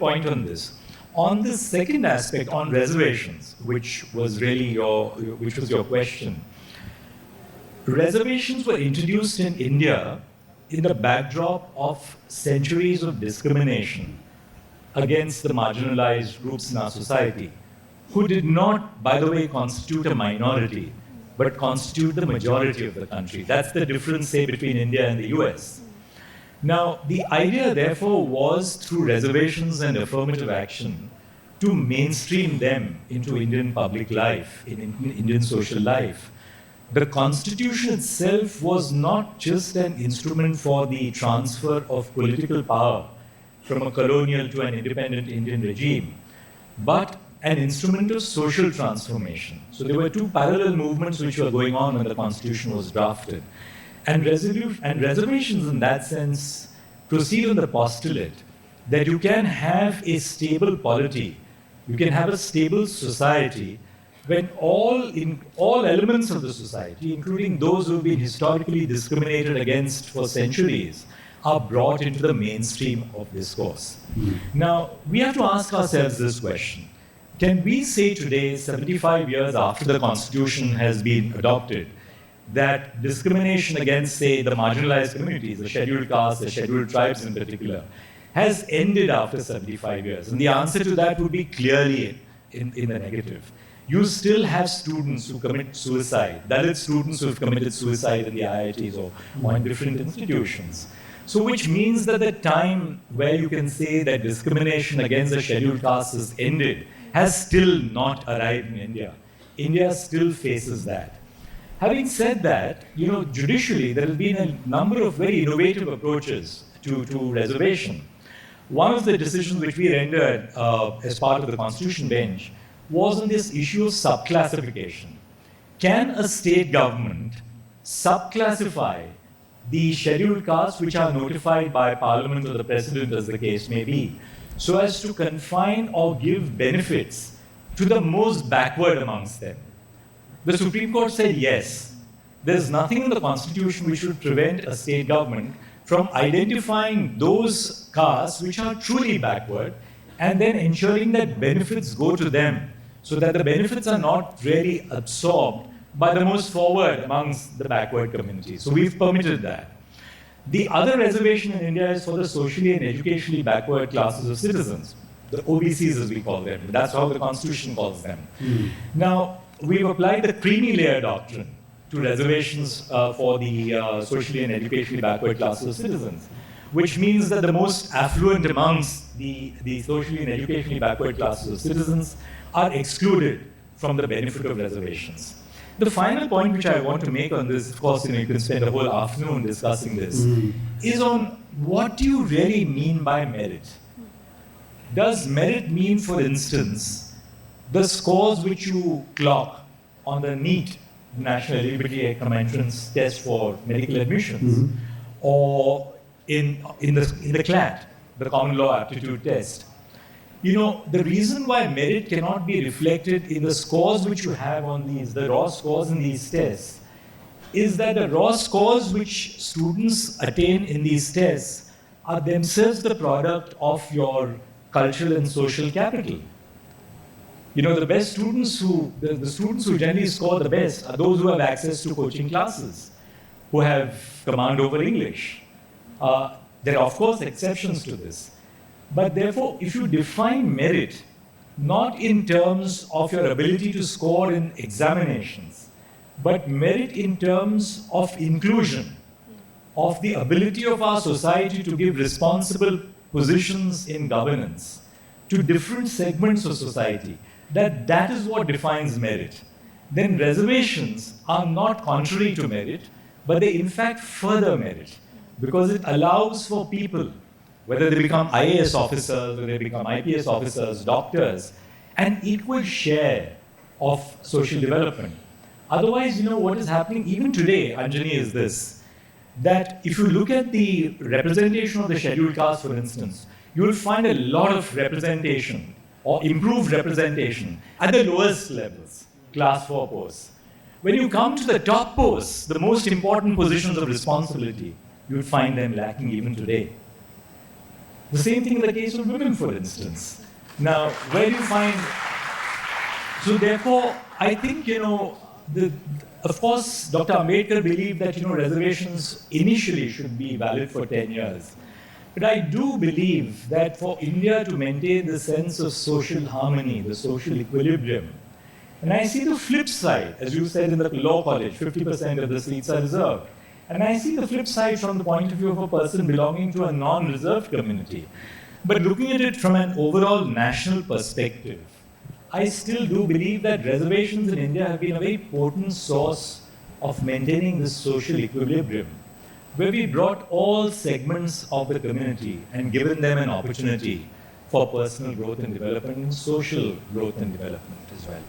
point on this. On the second aspect, on reservations, which was your question. Reservations were introduced in India in the backdrop of centuries of discrimination against the marginalized groups in our society, who did not, by the way, constitute a minority, but constitute the majority of the country. That's the difference, say, between India and the US. Now, the idea, therefore, was through reservations and affirmative action to mainstream them into Indian public life, in Indian social life. The Constitution itself was not just an instrument for the transfer of political power from a colonial to an independent Indian regime, but an instrument of social transformation. So there were two parallel movements which were going on when the Constitution was drafted. And reservations in that sense proceed on the postulate that you can have a stable polity, you can have a stable society when all elements of the society, including those who have been historically discriminated against for centuries, are brought into the mainstream of discourse. Now, we have to ask ourselves this question. Can we say today, 75 years after the Constitution has been adopted, that discrimination against, say, the marginalized communities, the scheduled castes, the scheduled tribes in particular, has ended after 75 years? And the answer to that would be clearly in the negative. You still have students who commit suicide, Dalit students who have committed suicide in the IITs or in different institutions. So which means that the time where you can say that discrimination against the scheduled castes has ended has still not arrived in India. India still faces that. Having said that, judicially, there has been a number of very innovative approaches to reservation. One of the decisions which we rendered as part of the Constitution bench was on this issue of subclassification. Can a state government subclassify the scheduled castes which are notified by Parliament or the President, as the case may be, so as to confine or give benefits to the most backward amongst them? The Supreme Court said yes. There's nothing in the Constitution which would prevent a state government from identifying those castes which are truly backward and then ensuring that benefits go to them so that the benefits are not really absorbed by the most forward amongst the backward communities. So we've permitted that. The other reservation in India is for the socially and educationally backward classes of citizens, the OBCs as we call them. That's how the Constitution calls them. Now, we've applied the creamy layer doctrine to reservations for the socially and educationally backward classes of citizens, which means that the most affluent amongst the socially and educationally backward classes of citizens are excluded from the benefit of reservations. The final point which I want to make on this, of course, you can spend a whole afternoon discussing this, is on what do you really mean by merit? Does merit mean, for instance, the scores which you clock on the NEET, National Eligibility Exam Entrance Test for medical admissions, or in the CLAT, the Common Law Aptitude Test? The reason why merit cannot be reflected in the scores which you have on the raw scores in these tests, is that the raw scores which students attain in these tests are themselves the product of your cultural and social capital. The best students the students who generally score the best are those who have access to coaching classes, who have command over English. There are, of course, exceptions to this. But therefore, if you define merit not in terms of your ability to score in examinations, but merit in terms of inclusion, of the ability of our society to give responsible positions in governance to different segments of society, that is what defines merit, then reservations are not contrary to merit, but they in fact further merit, because it allows for people, whether they become IAS officers, whether they become IPS officers, doctors, an equal share of social development. Otherwise, what is happening even today, Anjani, is this, that if you look at the representation of the scheduled caste, for instance, you will find a lot of representation or improved representation at the lowest levels, class 4 posts. When you come to the top posts, the most important positions of responsibility, you will find them lacking even today. The same thing in the case of women, for instance. Now, where do you find... So therefore, I think, of course, Dr. Ambedkar believed that, reservations initially should be valid for 10 years. But I do believe that for India to maintain the sense of social harmony, the social equilibrium, and I see the flip side, as you said in the law college, 50% of the seats are reserved. And I see the flip side from the point of view of a person belonging to a non-reserved community. But looking at it from an overall national perspective, I still do believe that reservations in India have been a very potent source of maintaining this social equilibrium, where we brought all segments of the community and given them an opportunity for personal growth and development and social growth and development as well.